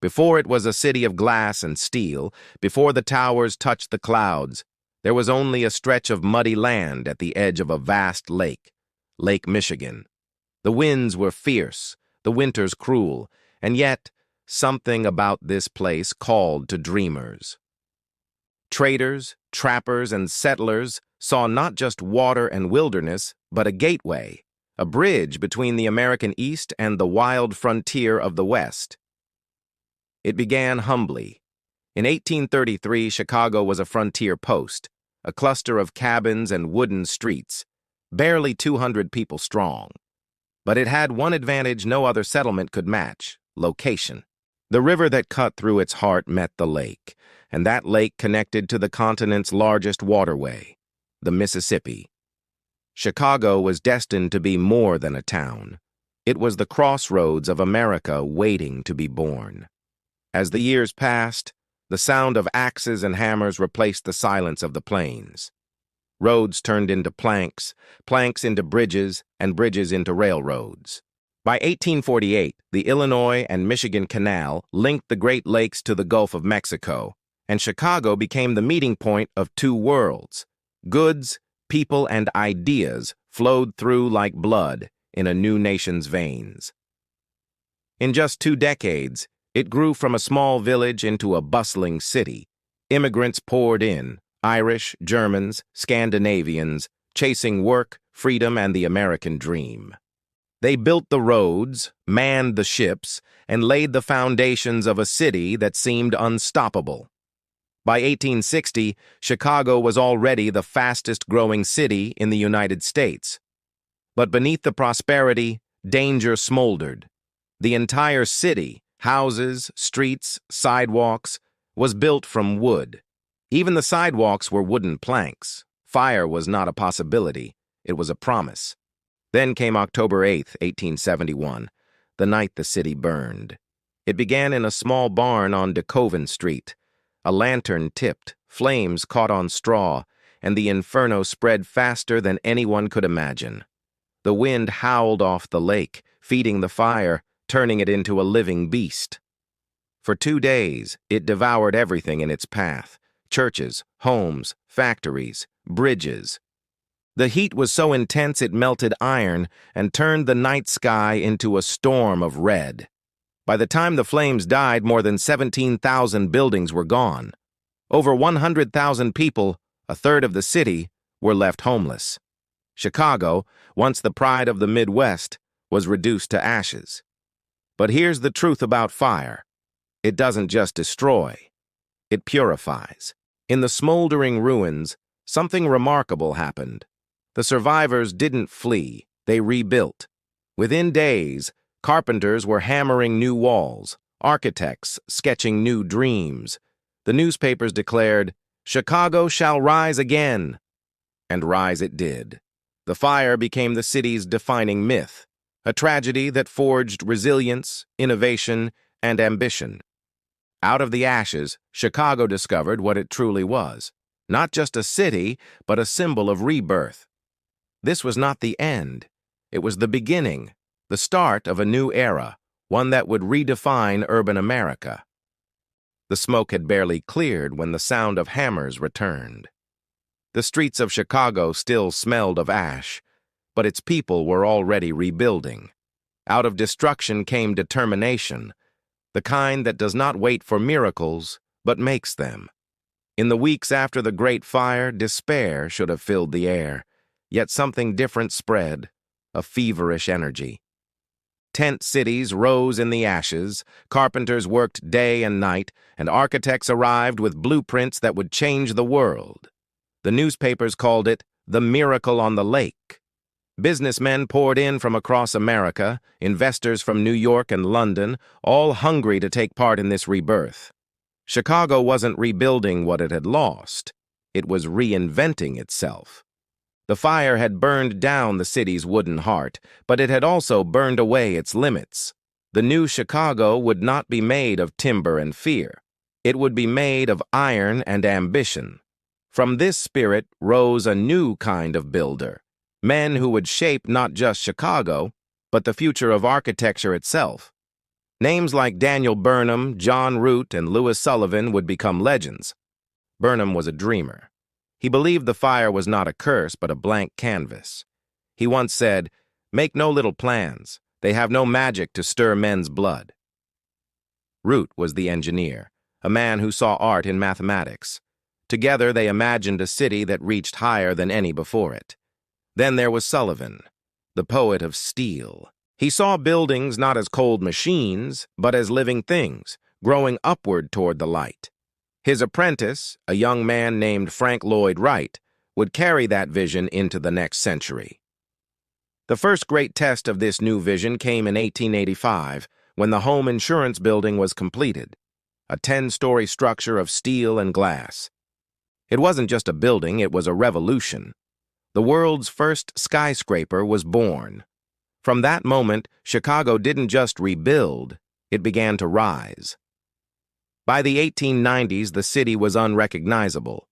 Before it was a city of glass and steel, before the towers touched the clouds, there was only a stretch of muddy land at the edge of a vast lake, Lake Michigan. The winds were fierce, the winters cruel, and yet something about this place called to dreamers. Traders, trappers, and settlers saw not just water and wilderness, but a gateway, a bridge between the American East and the wild frontier of the West. It began humbly. In 1833, Chicago was a frontier post, a cluster of cabins and wooden streets, barely 200 people strong. But it had one advantage no other settlement could match: location. The river that cut through its heart met the lake, and that lake connected to the continent's largest waterway, the Mississippi. Chicago was destined to be more than a town. It was the crossroads of America waiting to be born. As the years passed, the sound of axes and hammers replaced the silence of the plains. Roads turned into planks, planks into bridges, and bridges into railroads. By 1848, the Illinois and Michigan Canal linked the Great Lakes to the Gulf of Mexico, and Chicago became the meeting point of two worlds. Goods, people, and ideas flowed through like blood in a new nation's veins. In just 2 decades, it grew from a small village into a bustling city. Immigrants poured in, Irish, Germans, Scandinavians, chasing work, freedom, and the American dream. They built the roads, manned the ships, and laid the foundations of a city that seemed unstoppable. By 1860, Chicago was already the fastest-growing city in the United States. But beneath the prosperity, danger smoldered. The entire city, houses, streets, sidewalks, was built from wood. Even the sidewalks were wooden planks. Fire was not a possibility. It was a promise. Then came October 8, 1871, the night the city burned. It began in a small barn on DeKoven Street. A lantern tipped, flames caught on straw, and the inferno spread faster than anyone could imagine. The wind howled off the lake, feeding the fire, turning it into a living beast. For 2 days, it devoured everything in its path: churches, homes, factories, bridges. The heat was so intense it melted iron and turned the night sky into a storm of red. By the time the flames died, more than 17,000 buildings were gone. Over 100,000 people, a third of the city, were left homeless. Chicago, once the pride of the Midwest, was reduced to ashes. But here's the truth about fire. It doesn't just destroy. It purifies. In the smoldering ruins, something remarkable happened. The survivors didn't flee, they rebuilt. Within days, carpenters were hammering new walls, architects sketching new dreams. The newspapers declared, "Chicago shall rise again." And rise it did. The fire became the city's defining myth, a tragedy that forged resilience, innovation, and ambition. Out of the ashes, Chicago discovered what it truly was: not just a city, but a symbol of rebirth. This was not the end. It was the beginning, the start of a new era, one that would redefine urban America. The smoke had barely cleared when the sound of hammers returned. The streets of Chicago still smelled of ash, but its people were already rebuilding. Out of destruction came determination, the kind that does not wait for miracles, but makes them. In the weeks after the Great Fire, despair should have filled the air, yet something different spread, a feverish energy. Tent cities rose in the ashes, carpenters worked day and night, and architects arrived with blueprints that would change the world. The newspapers called it the miracle on the lake. Businessmen poured in from across America, investors from New York and London, all hungry to take part in this rebirth. Chicago wasn't rebuilding what it had lost. It was reinventing itself. The fire had burned down the city's wooden heart, but it had also burned away its limits. The new Chicago would not be made of timber and fear. It would be made of iron and ambition. From this spirit rose a new kind of builder, men who would shape not just Chicago, but the future of architecture itself. Names like Daniel Burnham, John Root, and Louis Sullivan would become legends. Burnham was a dreamer. He believed the fire was not a curse but a blank canvas. He once said, "Make no little plans. They have no magic to stir men's blood." Root was the engineer, a man who saw art in mathematics. Together they imagined a city that reached higher than any before it. Then there was Sullivan, the poet of steel. He saw buildings not as cold machines, but as living things, growing upward toward the light. His apprentice, a young man named Frank Lloyd Wright, would carry that vision into the next century. The first great test of this new vision came in 1885, when the home insurance building was completed, a 10-story structure of steel and glass. It wasn't just a building, it was a revolution. The world's first skyscraper was born. From that moment, Chicago didn't just rebuild, it began to rise. By the 1890s, the city was unrecognizable.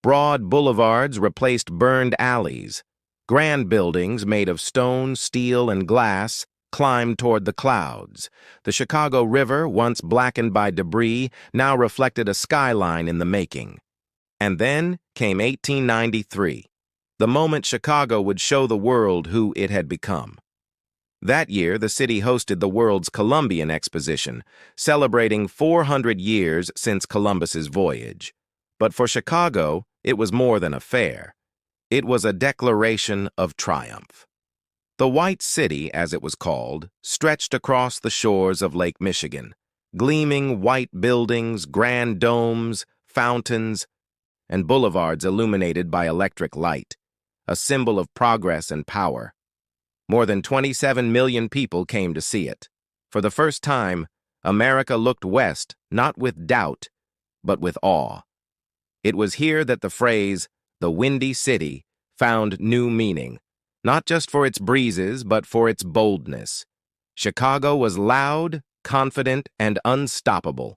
Broad boulevards replaced burned alleys. Grand buildings made of stone, steel, and glass climbed toward the clouds. The Chicago River, once blackened by debris, now reflected a skyline in the making. And then came 1893, the moment Chicago would show the world who it had become. That year, the city hosted the world's Columbian Exposition, celebrating 400 years since Columbus's voyage. But for Chicago, it was more than a fair. It was a declaration of triumph. The White City, as it was called, stretched across the shores of Lake Michigan, gleaming white buildings, grand domes, fountains, and boulevards illuminated by electric light, a symbol of progress and power. More than 27 million people came to see it. For the first time, America looked west not with doubt, but with awe. It was here that the phrase, "the Windy City," found new meaning, not just for its breezes, but for its boldness. Chicago was loud, confident, and unstoppable.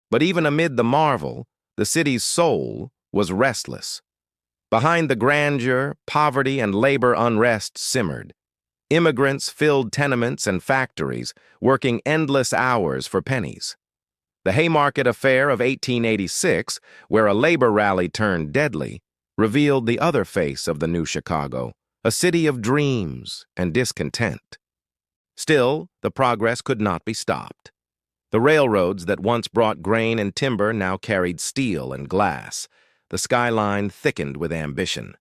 But even amid the marvel, the city's soul was restless. Behind the grandeur, poverty and labor unrest simmered. Immigrants filled tenements and factories, working endless hours for pennies. The Haymarket Affair of 1886, where a labor rally turned deadly, revealed the other face of the new Chicago, a city of dreams and discontent. Still, the progress could not be stopped. The railroads that once brought grain and timber now carried steel and glass. The skyline thickened with ambition.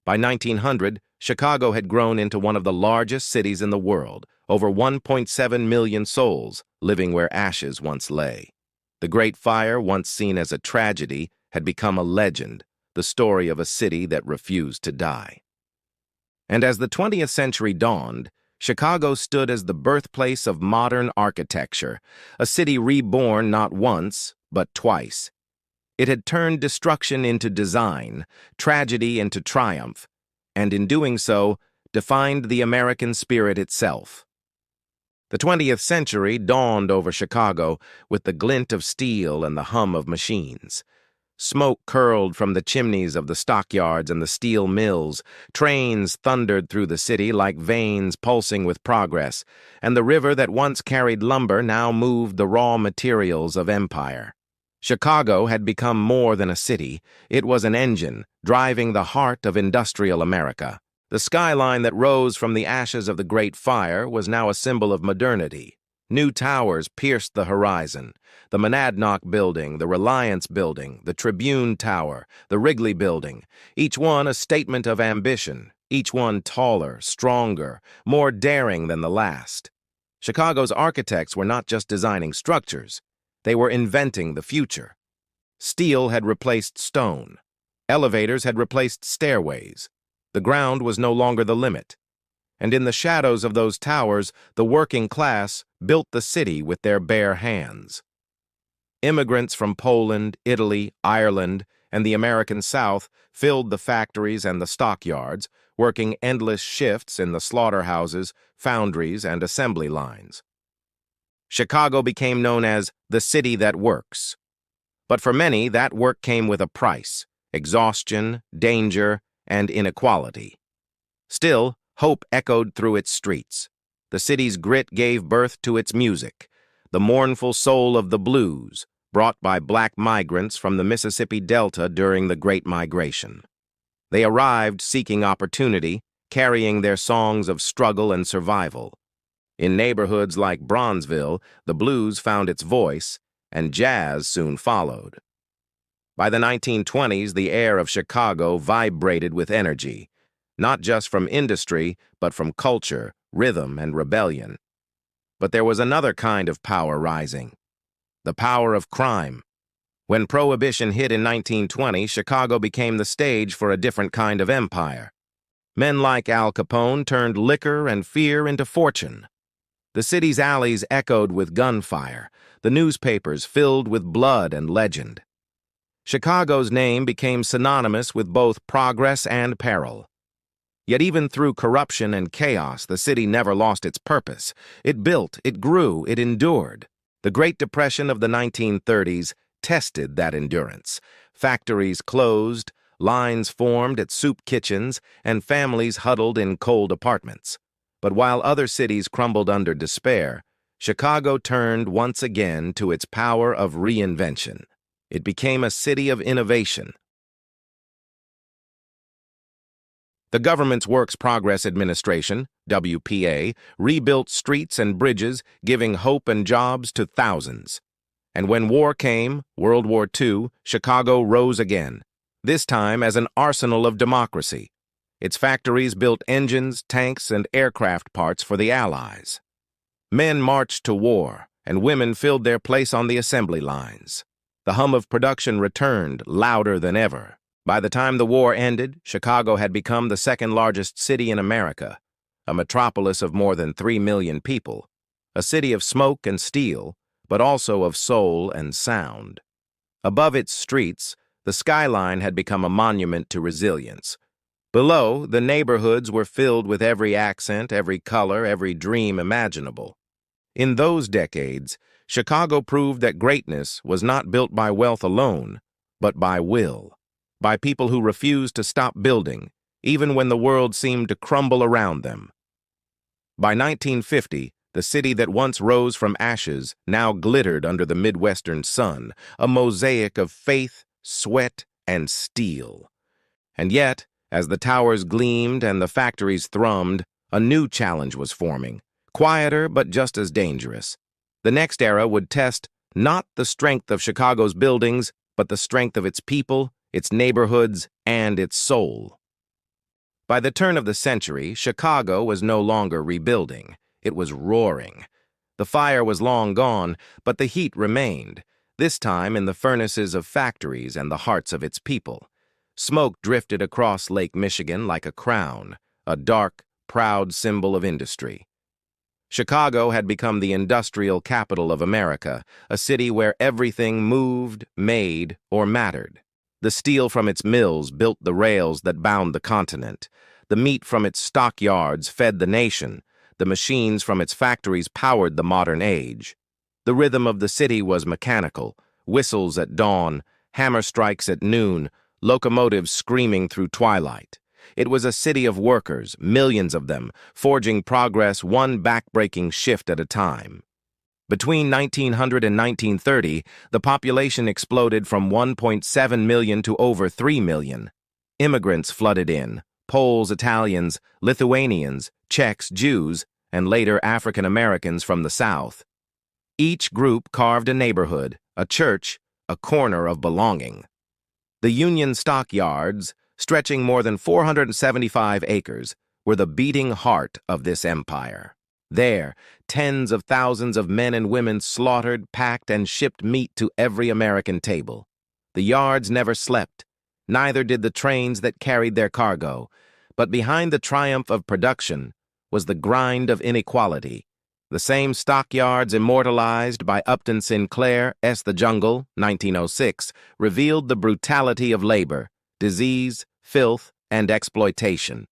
By 1900, Chicago had grown into one of the largest cities in the world, over 1.7 million souls living where ashes once lay. The Great Fire, once seen as a tragedy, had become a legend, the story of a city that refused to die. And as the 20th century dawned, Chicago stood as the birthplace of modern architecture, a city reborn not once, but twice. It had turned destruction into design, tragedy into triumph, and in doing so, defined the American spirit itself. The 20th century dawned over Chicago with the glint of steel and the hum of machines. Smoke curled from the chimneys of the stockyards and the steel mills, trains thundered through the city like veins pulsing with progress, and the river that once carried lumber now moved the raw materials of empire. Chicago had become more than a city. It was an engine, driving the heart of industrial America. The skyline that rose from the ashes of the Great Fire was now a symbol of modernity. New towers pierced the horizon. The Monadnock Building, the Reliance Building, the Tribune Tower, the Wrigley Building, each one a statement of ambition, each one taller, stronger, more daring than the last. Chicago's architects were not just designing structures. They were inventing the future. Steel had replaced stone. Elevators had replaced stairways. The ground was no longer the limit. And in the shadows of those towers, the working class built the city with their bare hands. Immigrants from Poland, Italy, Ireland, and the American South filled the factories and the stockyards, working endless shifts in the slaughterhouses, foundries, and assembly lines. Chicago became known as the city that works. But for many, that work came with a price: exhaustion, danger, and inequality. Still, hope echoed through its streets. The city's grit gave birth to its music. the mournful soul of the blues, brought by black migrants from the Mississippi Delta during the Great Migration. They arrived seeking opportunity, carrying their songs of struggle and survival. In neighborhoods like Bronzeville, the blues found its voice, and jazz soon followed. By the 1920s, the air of Chicago vibrated with energy, not just from industry, but from culture, rhythm, and rebellion. But there was another kind of power rising, the power of crime. When Prohibition hit in 1920, Chicago became the stage for a different kind of empire. Men like Al Capone turned liquor and fear into fortune. The city's alleys echoed with gunfire, the newspapers filled with blood and legend. Chicago's name became synonymous with both progress and peril. Yet even through corruption and chaos, the city never lost its purpose. It built, it grew, it endured. The Great Depression of the 1930s tested that endurance. Factories closed, lines formed at soup kitchens, and families huddled in cold apartments. But while other cities crumbled under despair, Chicago turned once again to its power of reinvention. It became a city of innovation. The Government's Works Progress Administration, WPA, rebuilt streets and bridges, giving hope and jobs to thousands. And when war came, World War II, Chicago rose again, this time as an arsenal of democracy. Its factories built engines, tanks, and aircraft parts for the Allies. Men marched to war, and women filled their place on the assembly lines. The hum of production returned, louder than ever. By the time the war ended, Chicago had become the second-largest city in America, a metropolis of more than 3 million people, a city of smoke and steel, but also of soul and sound. Above its streets, the Skyline had become a monument to resilience. Below, the neighborhoods were filled with every accent, every color, every dream imaginable. In those decades, Chicago proved that greatness was not built by wealth alone, but by will, by people who refused to stop building, even when the world seemed to crumble around them. By 1950, the city that once rose from ashes now glittered under the Midwestern sun, a mosaic of faith, sweat, and steel. And yet, as the towers gleamed and the factories thrummed, a new challenge was forming, quieter but just as dangerous. The next era would test not the strength of Chicago's buildings, but the strength of its people, its neighborhoods, and its soul. By the turn of the century, Chicago was no longer rebuilding. It was roaring. The fire was long gone, but the heat remained, this time in the furnaces of factories and the hearts of its people. Smoke drifted across Lake Michigan like a crown, a dark, proud symbol of industry. Chicago had become the industrial capital of America, a city where everything moved, made, or mattered. The steel from its mills built the rails that bound the continent. The meat from its stockyards fed the nation. The machines from its factories powered the modern age. The rhythm of the city was mechanical, whistles at dawn, hammer strikes at noon, locomotives screaming through twilight. It was a city of workers, millions of them, forging progress one backbreaking shift at a time. Between 1900 and 1930, the population exploded from 1.7 million to over 3 million. Immigrants flooded in, Poles, Italians, Lithuanians, Czechs, Jews, and later African Americans from the South. Each group carved a neighborhood, a church, a corner of belonging. The Union stockyards, stretching more than 475 acres, were the beating heart of this empire. There, tens of thousands of men and women slaughtered, packed, and shipped meat to every American table. The yards never slept, neither did the trains that carried their cargo, but behind the triumph of production was the grind of inequality. The same stockyards immortalized by Upton Sinclair, S. The Jungle, 1906, revealed the brutality of labor, disease, filth, and exploitation.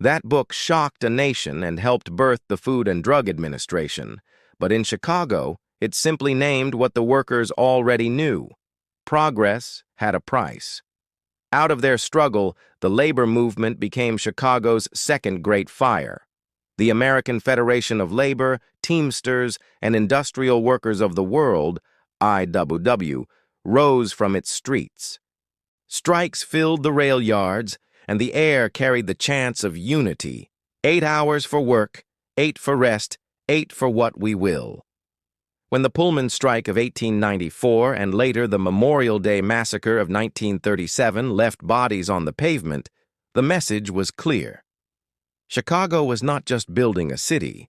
That book shocked a nation and helped birth the Food and Drug Administration, but in Chicago, it simply named what the workers already knew. Progress had a price. Out of their struggle, the labor movement became Chicago's second great fire. The American Federation of Labor, Teamsters, and Industrial Workers of the World, IWW, rose from its streets. Strikes filled the rail yards, and the air carried the chants of unity. 8 hours for work, 8 for rest, 8 for what we will. When the Pullman strike of 1894 and later the Memorial Day massacre of 1937 left bodies on the pavement, the message was clear. Chicago was not just building a city,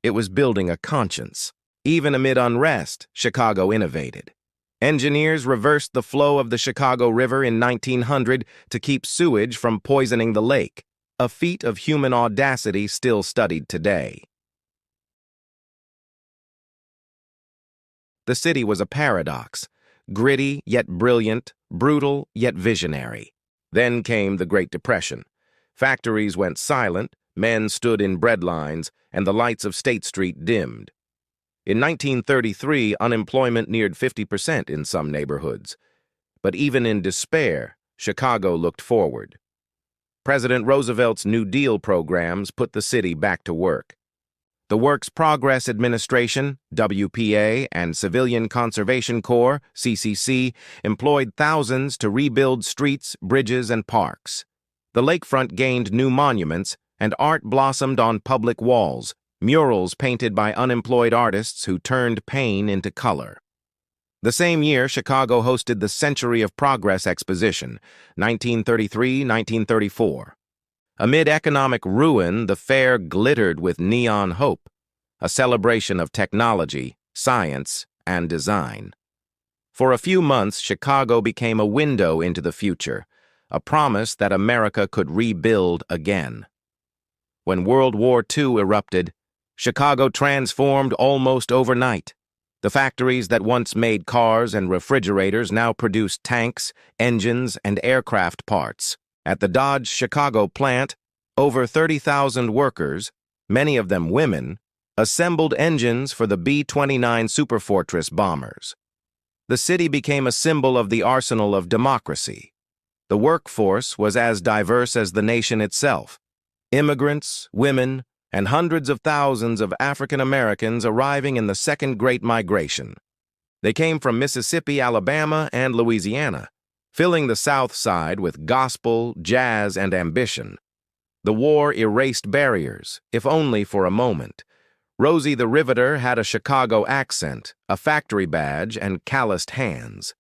it was building a conscience. Even amid unrest, Chicago innovated. Engineers reversed the flow of the Chicago River in 1900 to keep sewage from poisoning the lake, a feat of human audacity still studied today. The city was a paradox, gritty yet brilliant, brutal yet visionary. Then came the Great Depression. Factories went silent, men stood in bread lines, and the lights of State Street dimmed. In 1933, unemployment neared 50% in some neighborhoods. But even in despair, Chicago looked forward. President Roosevelt's New Deal programs put the city back to work. The Works Progress Administration, WPA, and Civilian Conservation Corps, CCC, employed thousands to rebuild streets, bridges, and parks. The lakefront gained new monuments, and art blossomed on public walls, murals painted by unemployed artists who turned pain into color. The same year, Chicago hosted the Century of Progress Exposition, 1933-1934. Amid economic ruin, the fair glittered with neon hope, a celebration of technology, science, and design. For a few months, Chicago became a window into the future, a promise that America could rebuild again. When World War II erupted, Chicago transformed almost overnight. The factories that once made cars and refrigerators now produced tanks, engines, and aircraft parts. At the Dodge Chicago plant, over 30,000 workers, many of them women, assembled engines for the B-29 Superfortress bombers. The city became a symbol of the arsenal of democracy. The workforce was as diverse as the nation itself. Immigrants, women, and hundreds of thousands of African Americans arriving in the Second Great Migration. They came from Mississippi, Alabama, and Louisiana, filling the South Side with gospel, jazz, and ambition. The war erased barriers, if only for a moment. Rosie the Riveter had a Chicago accent, a factory badge, and calloused hands.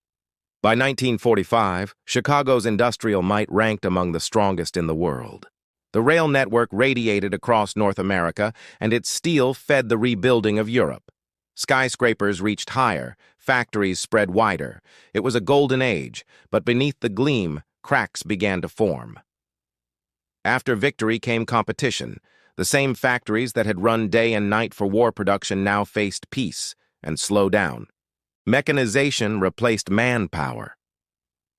By 1945, Chicago's industrial might ranked among the strongest in the world. The rail network radiated across North America, and its steel fed the rebuilding of Europe. Skyscrapers reached higher, factories spread wider. It was a golden age, but beneath the gleam, cracks began to form. After victory came competition. The same factories that had run day and night for war production now faced peace and slow down. Mechanization replaced manpower.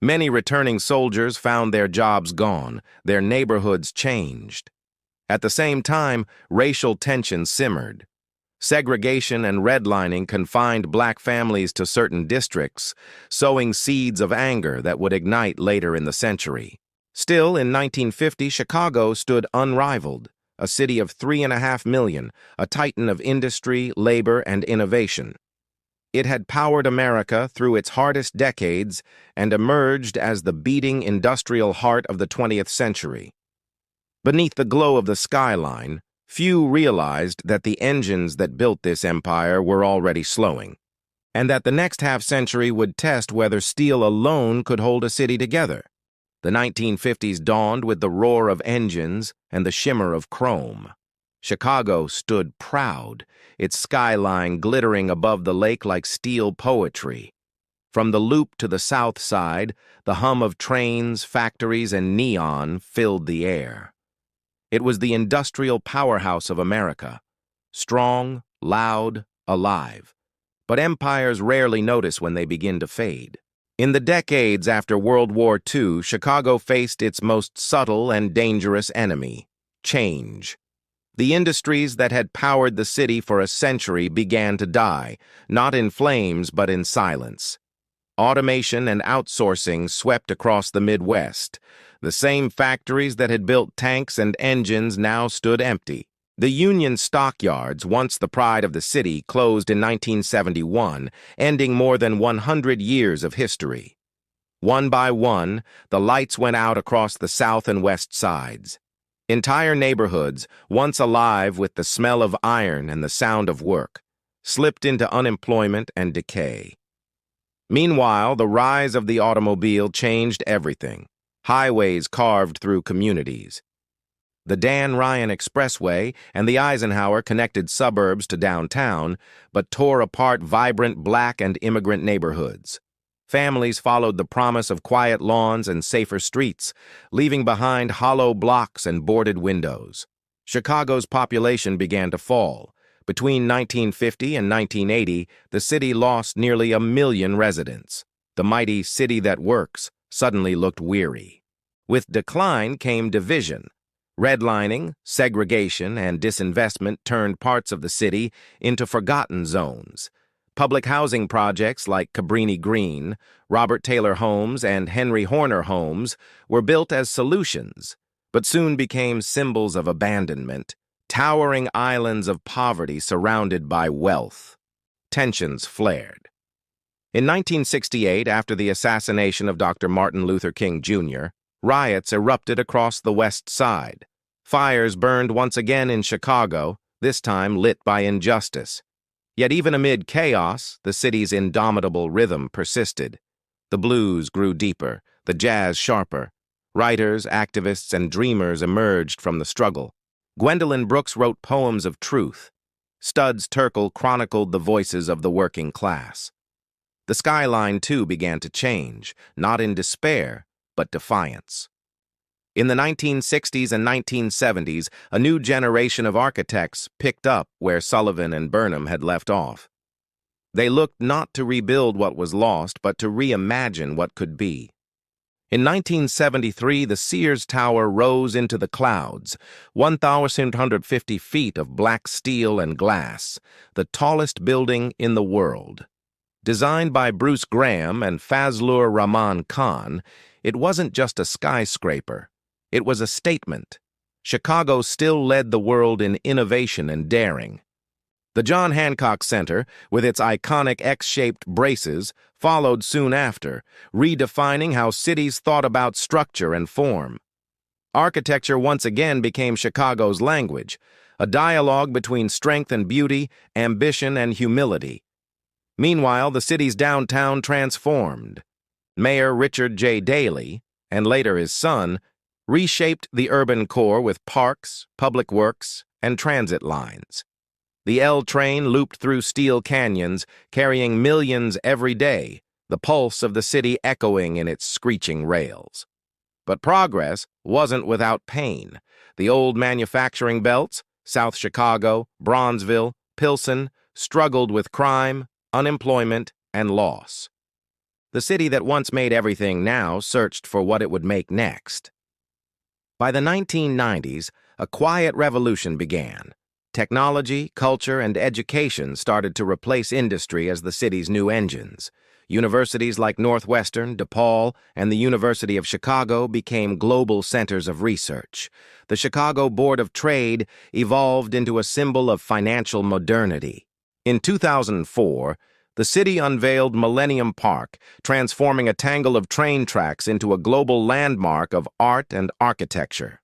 Many returning soldiers found their jobs gone, their neighborhoods changed. At the same time, racial tension simmered. Segregation and redlining confined black families to certain districts, sowing seeds of anger that would ignite later in the century. Still, in 1950, Chicago stood unrivaled, a city of 3.5 million, a titan of industry, labor, and innovation. It had powered America through its hardest decades and emerged as the beating industrial heart of the 20th century. Beneath the glow of the skyline, few realized that the engines that built this empire were already slowing, and that the next half-century would test whether steel alone could hold a city together. The 1950s dawned with the roar of engines and the shimmer of chrome. Chicago stood proud, its skyline glittering above the lake like steel poetry. From the Loop to the South Side, the hum of trains, factories, and neon filled the air. It was the industrial powerhouse of America, strong, loud, alive. But empires rarely notice when they begin to fade. In the decades after World War II, Chicago faced its most subtle and dangerous enemy, change. The industries that had powered the city for a century began to die, not in flames but in silence. Automation and outsourcing swept across the Midwest. The same factories that had built tanks and engines now stood empty. The Union stockyards, once the pride of the city, closed in 1971, ending more than 100 years of history. One by one, the lights went out across the south and west sides. Entire neighborhoods, once alive with the smell of iron and the sound of work, slipped into unemployment and decay. Meanwhile, the rise of the automobile changed everything. Highways carved through communities. The Dan Ryan Expressway and the Eisenhower connected suburbs to downtown, but tore apart vibrant black and immigrant neighborhoods. Families followed the promise of quiet lawns and safer streets, leaving behind hollow blocks and boarded windows. Chicago's population began to fall. Between 1950 and 1980, the city lost nearly 1 million residents. The mighty city that works suddenly looked weary. With decline came division. Redlining, segregation, and disinvestment turned parts of the city into forgotten zones. Public housing projects like Cabrini Green, Robert Taylor Homes, and Henry Horner Homes were built as solutions, but soon became symbols of abandonment, towering islands of poverty surrounded by wealth. Tensions flared. In 1968, after the assassination of Dr. Martin Luther King Jr., riots erupted across the West Side. Fires burned once again in Chicago, this time lit by injustice. Yet even amid chaos, the city's indomitable rhythm persisted. The blues grew deeper, the jazz sharper. Writers, activists, and dreamers emerged from the struggle. Gwendolyn Brooks wrote poems of truth. Studs Terkel chronicled the voices of the working class. The skyline, too, began to change, not in despair, but defiance. In the 1960s and 1970s, a new generation of architects picked up where Sullivan and Burnham had left off. They looked not to rebuild what was lost, but to reimagine what could be. In 1973, the Sears Tower rose into the clouds, 1,150 feet of black steel and glass, the tallest building in the world. Designed by Bruce Graham and Fazlur Rahman Khan, it wasn't just a skyscraper. It was a statement. Chicago still led the world in innovation and daring. The John Hancock Center, with its iconic X-shaped braces, followed soon after, redefining how cities thought about structure and form. Architecture once again became Chicago's language, a dialogue between strength and beauty, ambition and humility. Meanwhile, the city's downtown transformed. Mayor Richard J. Daley, and later his son, reshaped the urban core with parks, public works, and transit lines. The L train looped through steel canyons, carrying millions every day, the pulse of the city echoing in its screeching rails. But progress wasn't without pain. The old manufacturing belts, South Chicago, Bronzeville, Pilsen, struggled with crime, unemployment, and loss. The city that once made everything now searched for what it would make next. By the 1990s, a quiet revolution began. Technology, culture, and education started to replace industry as the city's new engines. Universities like Northwestern, DePaul, and the University of Chicago became global centers of research. The Chicago Board of Trade evolved into a symbol of financial modernity. In 2004, the city unveiled Millennium Park, transforming a tangle of train tracks into a global landmark of art and architecture.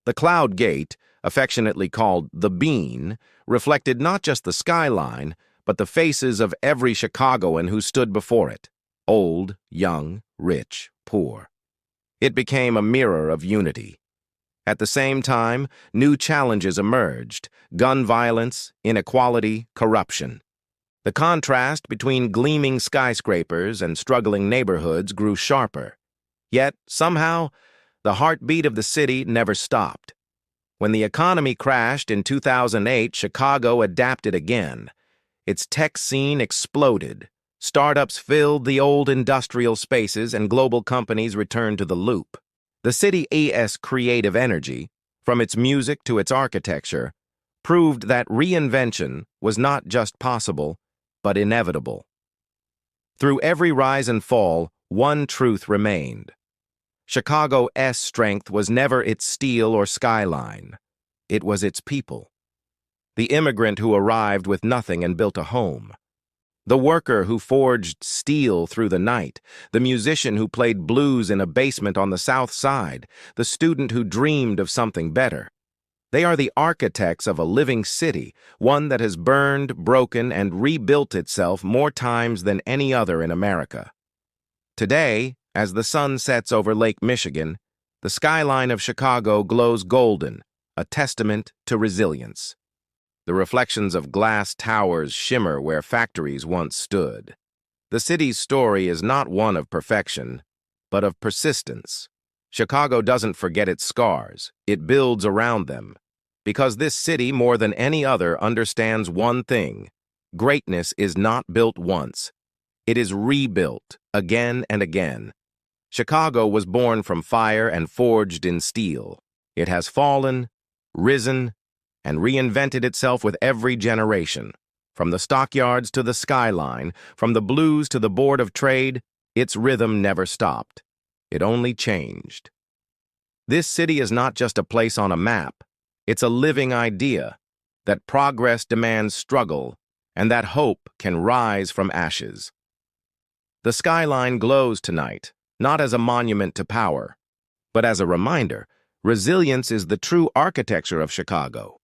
The Cloud Gate, affectionately called the Bean, reflected not just the skyline, but the faces of every Chicagoan who stood before it, old, young, rich, poor. It became a mirror of unity. At the same time, new challenges emerged: gun violence, inequality, corruption. The contrast between gleaming skyscrapers and struggling neighborhoods grew sharper. Yet, somehow, the heartbeat of the city never stopped. When the economy crashed in 2008, Chicago adapted again. Its tech scene exploded. Startups filled the old industrial spaces and global companies returned to the loop. The city's creative energy, from its music to its architecture, proved that reinvention was not just possible, but inevitable. Through every rise and fall, one truth remained. Chicago's strength was never its steel or skyline. It was its people. the immigrant who arrived with nothing and built a home, the worker who forged steel through the night, the musician who played blues in a basement on the South Side, the student who dreamed of something better. They are the architects of a living city, one that has burned, broken, and rebuilt itself more times than any other in America. Today, as the sun sets over Lake Michigan, the skyline of Chicago glows golden, a testament to resilience. The reflections of glass towers shimmer where factories once stood. The city's story is not one of perfection, but of persistence. Chicago doesn't forget its scars, it builds around them. Because this city, more than any other, understands one thing: greatness is not built once. It is rebuilt again and again. Chicago was born from fire and forged in steel. It has fallen, risen, and reinvented itself with every generation. From the stockyards to the skyline, from the blues to the Board of Trade, its rhythm never stopped. It only changed. This city is not just a place on a map. It's a living idea that progress demands struggle and that hope can rise from ashes. The skyline glows tonight, not as a monument to power, but as a reminder: resilience is the true architecture of Chicago.